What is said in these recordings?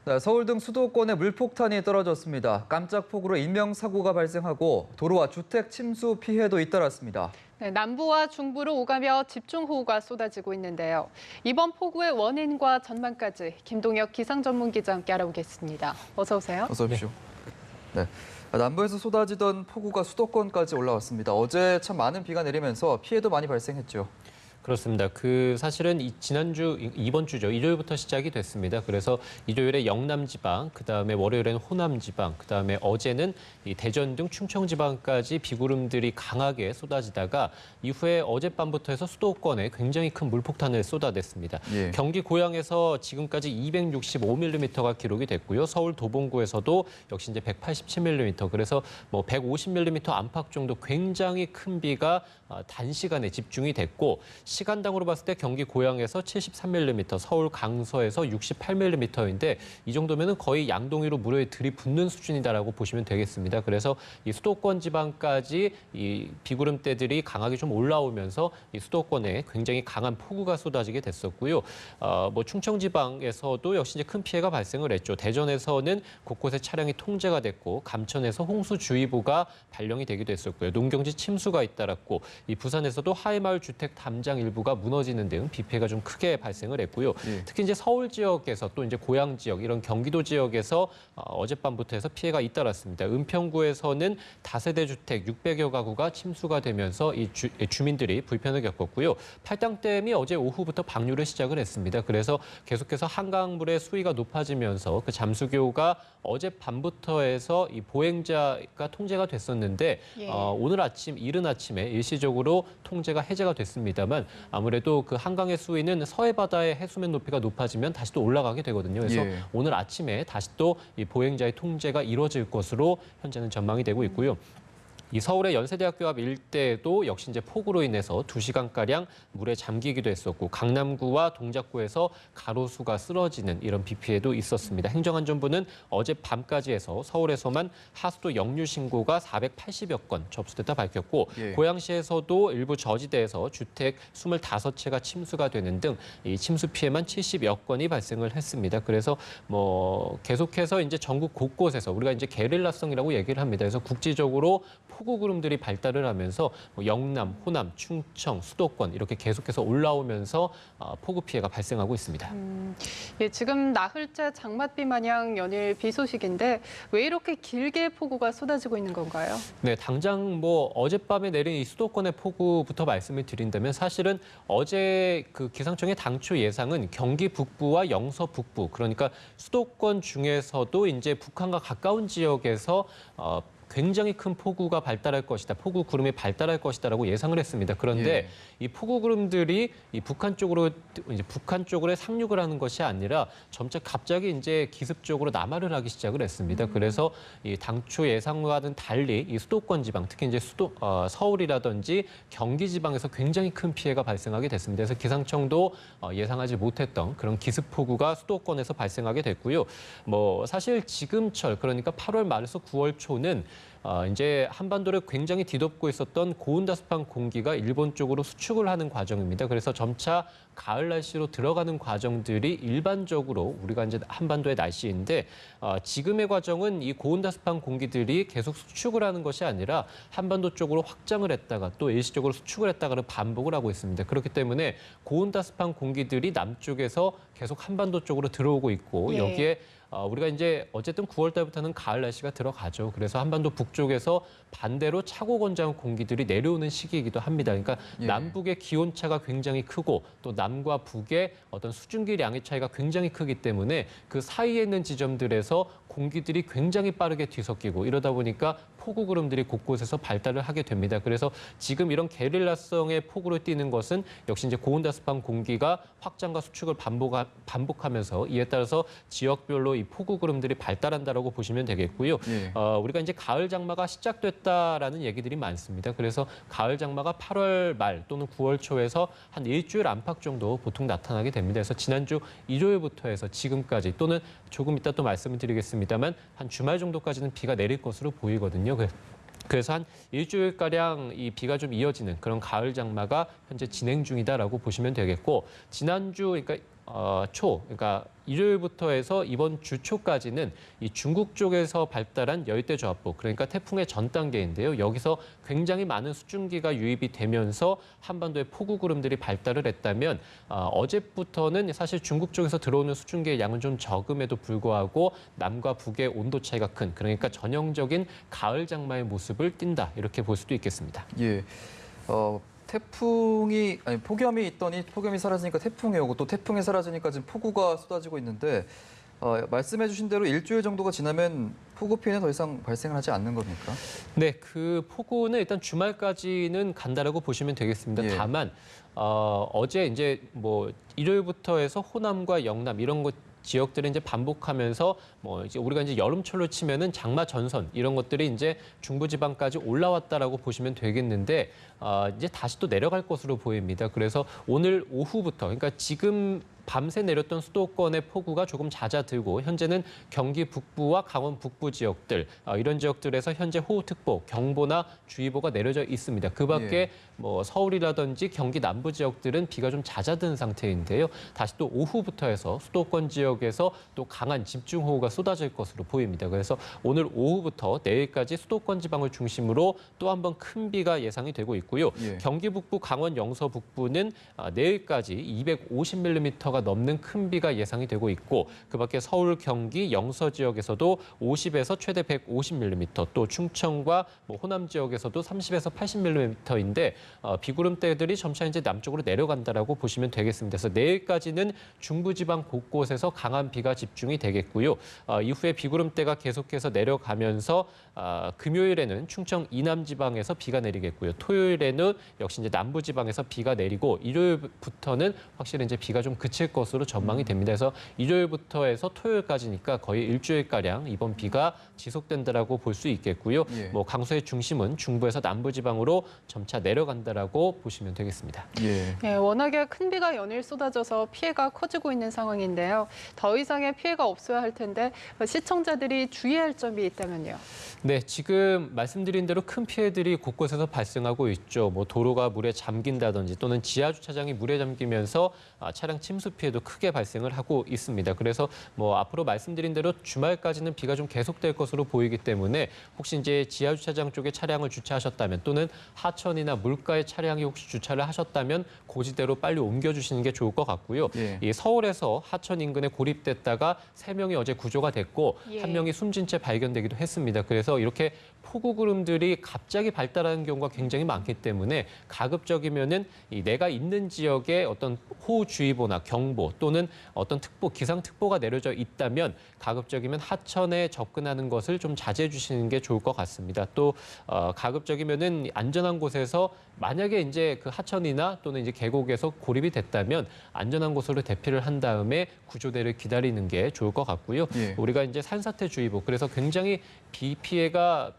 네, 서울 등 수도권에 물폭탄이 떨어졌습니다. 깜짝 폭우로 인명사고가 발생하고 도로와 주택 침수 피해도 잇따랐습니다. 네, 남부와 중부로 오가며 집중호우가 쏟아지고 있는데요. 이번 폭우의 원인과 전망까지 김동혁 기상전문기자 함께 알아보겠습니다. 어서 오세요. 어서 오십시오. 네. 남부에서 쏟아지던 폭우가 수도권까지 올라왔습니다. 어제 참 많은 비가 내리면서 피해도 많이 발생했죠. 그렇습니다. 사실은 이번 주죠. 일요일부터 시작이 됐습니다. 그래서 일요일에 영남 지방, 그다음에 월요일에는 호남 지방, 그다음에 어제는 이 대전 등 충청 지방까지 비구름들이 강하게 쏟아지다가 이후에 어젯밤부터 해서 수도권에 굉장히 큰 물폭탄을 쏟아냈습니다. 예. 경기 고양에서 지금까지 265mm가 기록이 됐고요. 서울 도봉구에서도 역시 이제 187mm, 그래서 뭐 150mm 안팎 정도 굉장히 큰 비가 단시간에 집중이 됐고, 시간당으로 봤을 때 경기 고양에서 73mm, 서울 강서에서 68mm인데 이 정도면은 거의 양동이로 물에 들이붓는 수준이다라고 보시면 되겠습니다. 그래서 이 수도권 지방까지 이 비구름대들이 강하게 좀 올라오면서 이 수도권에 굉장히 강한 폭우가 쏟아지게 됐었고요. 뭐 충청 지방에서도 역시 이제 큰 피해가 발생을 했죠. 대전에서는 곳곳에 차량이 통제가 됐고, 감천에서 홍수주의보가 발령이 되기도 했었고요. 농경지 침수가 잇따랐고, 이 부산에서도 하회마을 주택 담장 일부가 무너지는 등 비 피해가 좀 크게 발생을 했고요. 특히 이제 서울 지역에서 또 이제 고양 지역, 이런 경기도 지역에서 어젯밤부터 해서 피해가 잇따랐습니다. 은평구에서는 다세대 주택 600여 가구가 침수가 되면서 이 주민들이 불편을 겪었고요. 팔당댐이 어제 오후부터 방류를 시작을 했습니다. 그래서 계속해서 한강물의 수위가 높아지면서 그 잠수교가 어젯밤부터 해서 이 보행자가 통제가 됐었는데 오늘 아침, 이른 아침에 일시적으로 통제가 해제가 됐습니다만 아무래도 그 한강의 수위는 서해 바다의 해수면 높이가 높아지면 다시 또 올라가게 되거든요. 그래서 오늘 아침에 다시 또 이 보행자의 통제가 이루어질 것으로 현재는 전망이 되고 있고요. 이 서울의 연세대학교 앞 일대도 역시 이제 폭우로 인해서 2시간가량 물에 잠기기도 했었고, 강남구와 동작구에서 가로수가 쓰러지는 이런 비 피해도 있었습니다. 행정안전부는 어젯밤까지 해서 서울에서만 하수도 역류 신고가 480여 건 접수됐다 밝혔고, 고양시에서도 일부 저지대에서 주택 25채가 침수가 되는 등 이 침수 피해만 70여 건이 발생을 했습니다. 그래서 뭐 계속해서 이제 전국 곳곳에서 우리가 이제 게릴라성이라고 얘기를 합니다. 그래서 국지적으로 폭우 구름들이 발달을 하면서 영남, 호남, 충청, 수도권 이렇게 계속해서 올라오면서 폭우 피해가 발생하고 있습니다. 예, 지금 나흘째 장맛비 마냥 연일 비 소식인데 왜 이렇게 길게 폭우가 쏟아지고 있는 건가요? 네, 당장 뭐 어젯밤에 내린 이 수도권의 폭우부터 말씀을 드린다면 사실은 어제 그 기상청의 당초 예상은 경기 북부와 영서 북부, 그러니까 수도권 중에서도 이제 북한과 가까운 지역에서 굉장히 큰 폭우가 발달할 것이다, 폭우 구름이 발달할 것이다라고 예상을 했습니다. 그런데 이 폭우 구름들이 이 북한 쪽으로 상륙을 하는 것이 아니라 점차 갑자기 이제 기습적으로 남하를 하기 시작을 했습니다. 그래서 이 당초 예상과는 달리 이 수도권 지방, 특히 이제 서울이라든지 경기 지방에서 굉장히 큰 피해가 발생하게 됐습니다. 그래서 기상청도 예상하지 못했던 그런 기습 폭우가 수도권에서 발생하게 됐고요. 뭐 사실 지금철, 그러니까 8월 말에서 9월 초는 이제 한반도를 굉장히 뒤덮고 있었던 고온다습한 공기가 일본 쪽으로 수축을 하는 과정입니다. 그래서 점차 가을 날씨로 들어가는 과정들이 일반적으로 우리가 이제 한반도의 날씨인데, 지금의 과정은 이 고온다습한 공기들이 계속 수축을 하는 것이 아니라 한반도 쪽으로 확장을 했다가 또 일시적으로 수축을 했다가를 반복을 하고 있습니다. 그렇기 때문에 고온다습한 공기들이 남쪽에서 계속 한반도 쪽으로 들어오고 있고, 여기에 우리가 이제 어쨌든 9월 달부터는 가을 날씨가 들어가죠. 그래서 한반도 북쪽에서 반대로 차고 건조한 공기들이 내려오는 시기이기도 합니다. 그러니까 남북의 기온차가 굉장히 크고 또 남과 북의 어떤 수증기량의 차이가 굉장히 크기 때문에 그 사이에 있는 지점들에서 공기들이 굉장히 빠르게 뒤섞이고, 이러다 보니까 폭우 구름들이 곳곳에서 발달을 하게 됩니다. 그래서 지금 이런 게릴라성의 폭우로 뛰는 것은 역시 이제 고온다습한 공기가 확장과 수축을 반복하면서 이에 따라서 지역별로 이 폭우 구름들이 발달한다라고 보시면 되겠고요. 우리가 이제 가을 장마가 시작됐다라는 얘기들이 많습니다. 그래서 가을 장마가 8월 말 또는 9월 초에서 한 일주일 안팎 정도 보통 나타나게 됩니다. 그래서 지난주 일요일부터 해서 지금까지, 또는 조금 이따 또 말씀을 드리겠습니다만 한 주말 정도까지는 비가 내릴 것으로 보이거든요. 그래서 한 일주일가량 이 비가 좀 이어지는 그런 가을 장마가 현재 진행 중이다라고 보시면 되겠고, 지난주 그러니까 일요일부터 해서 이번 주 초까지는 이 중국 쪽에서 발달한 열대저압부, 그러니까 태풍의 전 단계인데요. 여기서 굉장히 많은 수증기가 유입이 되면서 한반도에 폭우구름들이 발달을 했다면 어제부터는 사실 중국 쪽에서 들어오는 수증기의 양은 좀 적음에도 불구하고 남과 북의 온도 차이가 큰, 그러니까 전형적인 가을 장마의 모습을 띈다, 이렇게 볼 수도 있겠습니다. 예. 폭염이 있더니 폭염이 사라지니까 태풍이 오고 또 태풍이 사라지니까 지금 폭우가 쏟아지고 있는데 말씀해 주신 대로 일주일 정도가 지나면 폭우 피해는 더 이상 발생을 하지 않는 겁니까? 네, 그 폭우는 일단 주말까지는 간다라고 보시면 되겠습니다. 예. 다만 어제 이제 뭐 일요일부터 해서 호남과 영남 이런 것 지역들이 이제 반복하면서 뭐 이제 우리가 이제 여름철로 치면은 장마 전선 이런 것들이 이제 중부지방까지 올라왔다라고 보시면 되겠는데 이제 다시 또 내려갈 것으로 보입니다. 그래서 오늘 오후부터, 그러니까 지금 밤새 내렸던 수도권의 폭우가 조금 잦아들고 현재는 경기 북부와 강원 북부 지역들 이런 지역들에서 현재 호우특보, 경보나 주의보가 내려져 있습니다. 그 밖에 예. 뭐 서울이라든지 경기 남부 지역들은 비가 좀 잦아든 상태인데요. 다시 또 오후부터 해서 수도권 지역에서 또 강한 집중호우가 쏟아질 것으로 보입니다. 그래서 오늘 오후부터 내일까지 수도권 지방을 중심으로 또 한 번 큰 비가 예상이 되고 있고요. 예. 경기 북부, 강원 영서 북부는 내일까지 250mm가 넘는 큰 비가 예상이 되고 있고 그 밖에 서울, 경기, 영서 지역에서도 50에서 최대 150mm, 또 충청과 뭐 호남 지역에서도 30에서 80mm인데 비구름대들이 점차 이제 남쪽으로 내려간다라고 보시면 되겠습니다. 그래서 내일까지는 중부지방 곳곳에서 강한 비가 집중이 되겠고요. 이후에 비구름대가 계속해서 내려가면서 금요일에는 충청 이남 지방에서 비가 내리겠고요. 토요일에는 역시 이제 남부 지방에서 비가 내리고 일요일부터는 확실히 이제 비가 좀 그칠 것으로 전망이 됩니다. 그래서 일요일부터 해서 토요일까지니까 거의 일주일 가량 이번 비가 지속된다라고 볼 수 있겠고요. 예. 뭐 강수의 중심은 중부에서 남부 지방으로 점차 내려간다라고 보시면 되겠습니다. 예. 예, 워낙에 큰 비가 연일 쏟아져서 피해가 커지고 있는 상황인데요. 더 이상의 피해가 없어야 할 텐데 시청자들이 주의할 점이 있다면요. 네, 지금 말씀드린 대로 큰 피해들이 곳곳에서 발생하고 있죠. 뭐 도로가 물에 잠긴다든지 또는 지하 주차장이 물에 잠기면서 차량 침수 피해도 크게 발생을 하고 있습니다. 그래서 뭐 앞으로 말씀드린 대로 주말까지는 비가 좀 계속될 것으로 보이기 때문에 혹시 이제 지하 주차장 쪽에 차량을 주차하셨다면 또는 하천이나 물가에 차량이 혹시 주차를 하셨다면 고지대로 빨리 옮겨주시는 게 좋을 것 같고요. 예. 이 서울에서 하천 인근에 고립됐다가 3명이 어제 구조가 됐고 예. 1명이 숨진 채 발견되기도 했습니다. 그래서 이렇게 폭우 구름들이 갑자기 발달하는 경우가 굉장히 많기 때문에 가급적이면은 내가 있는 지역에 어떤 호우주의보나 경보 또는 어떤 특보, 기상특보가 내려져 있다면 가급적이면 하천에 접근하는 것을 좀 자제해 주시는 게 좋을 것 같습니다. 또 가급적이면은 안전한 곳에서 만약에 이제 그 하천이나 또는 이제 계곡에서 고립이 됐다면 안전한 곳으로 대피를 한 다음에 구조대를 기다리는 게 좋을 것 같고요. 예. 우리가 이제 산사태주의보, 그래서 굉장히 비가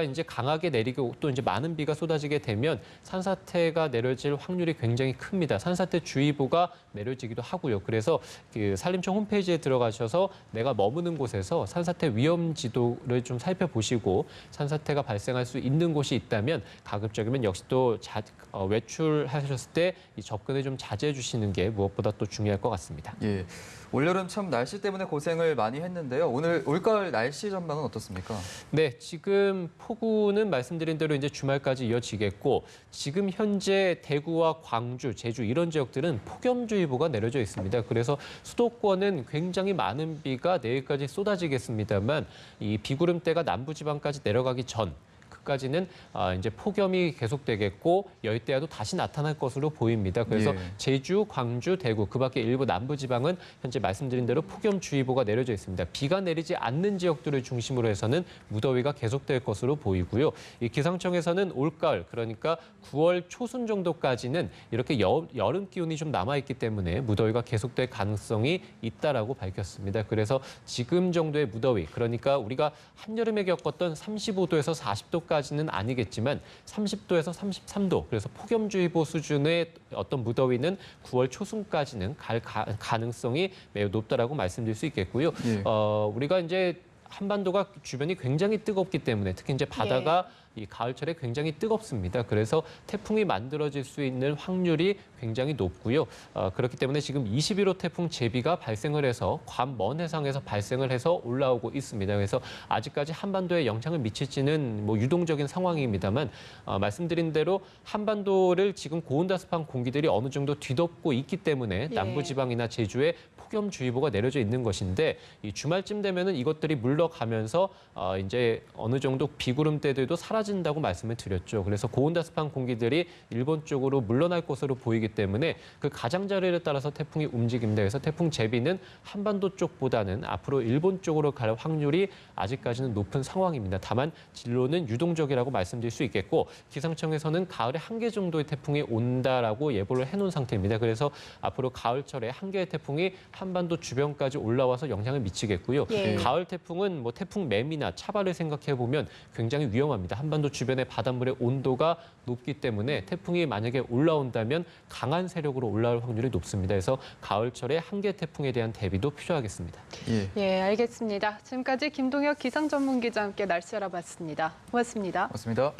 이제 강하게 내리고 또 이제 많은 비가 쏟아지게 되면 산사태가 내려질 확률이 굉장히 큽니다. 산사태주의보가 내려지기도 하고요. 그래서 그 산림청 홈페이지에 들어가셔서 내가 머무는 곳에서 산사태 위험 지도를 좀 살펴보시고 산사태가 발생할 수 있는 곳이 있다면 가급적이면 역시 또 외출하셨을 때 이 접근을 좀 자제해 주시는 게 무엇보다 또 중요할 것 같습니다. 예. 올여름 참 날씨 때문에 고생을 많이 했는데요. 오늘 올가을 날씨 전망은 어떻습니까? 네, 지금 폭우는 말씀드린 대로 이제 주말까지 이어지겠고 지금 현재 대구와 광주, 제주 이런 지역들은 폭염주의보가 내려져 있습니다. 그래서 수도권은 굉장히 많은 비가 내일까지 쏟아지겠습니다만 이 비구름대가 남부지방까지 내려가기 전 까지는 이제 폭염이 계속되겠고 열대야도 다시 나타날 것으로 보입니다. 그래서 예. 제주, 광주, 대구 그밖에 일부 남부지방은 현재 말씀드린 대로 폭염주의보가 내려져 있습니다. 비가 내리지 않는 지역들을 중심으로 해서는 무더위가 계속될 것으로 보이고요. 이 기상청에서는 올가을 그러니까 9월 초순 정도까지는 이렇게 여름 기온이 좀 남아있기 때문에 무더위가 계속될 가능성이 있다라고 밝혔습니다. 그래서 지금 정도의 무더위 그러니까 우리가 한여름에 겪었던 35도에서 40도까지는 아니겠지만 30도에서 33도 그래서 폭염주의보 수준의 어떤 무더위는 9월 초순까지는 갈 가능성이 매우 높다라고 말씀드릴 수 있겠고요. 예. 우리가 이제 한반도가 주변이 굉장히 뜨겁기 때문에 특히 이제 바다가 이 가을철에 굉장히 뜨겁습니다. 그래서 태풍이 만들어질 수 있는 확률이 굉장히 높고요. 그렇기 때문에 지금 21호 태풍 제비가 발생을 해서 괌 먼 해상에서 발생을 해서 올라오고 있습니다. 그래서 아직까지 한반도에 영향을 미칠지는 뭐 유동적인 상황입니다만 말씀드린 대로 한반도를 지금 고온다습한 공기들이 어느 정도 뒤덮고 있기 때문에 예. 남부지방이나 제주에 폭염주의보가 내려져 있는 것인데 이 주말쯤 되면은 이것들이 물러가면서 이제 어느 정도 비구름대들도 사라진다고 말씀을 드렸죠. 그래서 고온다습한 공기들이 일본 쪽으로 물러날 것으로 보이기 때문에 그 가장자리를 따라서 태풍이 움직입니다. 그래서 태풍 제비는 한반도 쪽보다는 앞으로 일본 쪽으로 갈 확률이 아직까지는 높은 상황입니다. 다만 진로는 유동적이라고 말씀드릴 수 있겠고 기상청에서는 가을에 한 개 정도의 태풍이 온다라고 예보를 해놓은 상태입니다. 그래서 앞으로 가을철에 한 개의 태풍이 한반도 주변까지 올라와서 영향을 미치겠고요. 예. 가을 태풍은 뭐 태풍 매미나 차바를 생각해 보면 굉장히 위험합니다. 한반도 주변의 바닷물의 온도가 높기 때문에 태풍이 만약에 올라온다면 강한 세력으로 올라올 확률이 높습니다. 그래서 가을철에 한 개 태풍에 대한 대비도 필요하겠습니다. 예. 예, 알겠습니다. 지금까지 김동혁 기상전문기자와 함께 날씨 알아봤습니다. 고맙습니다. 맞습니다.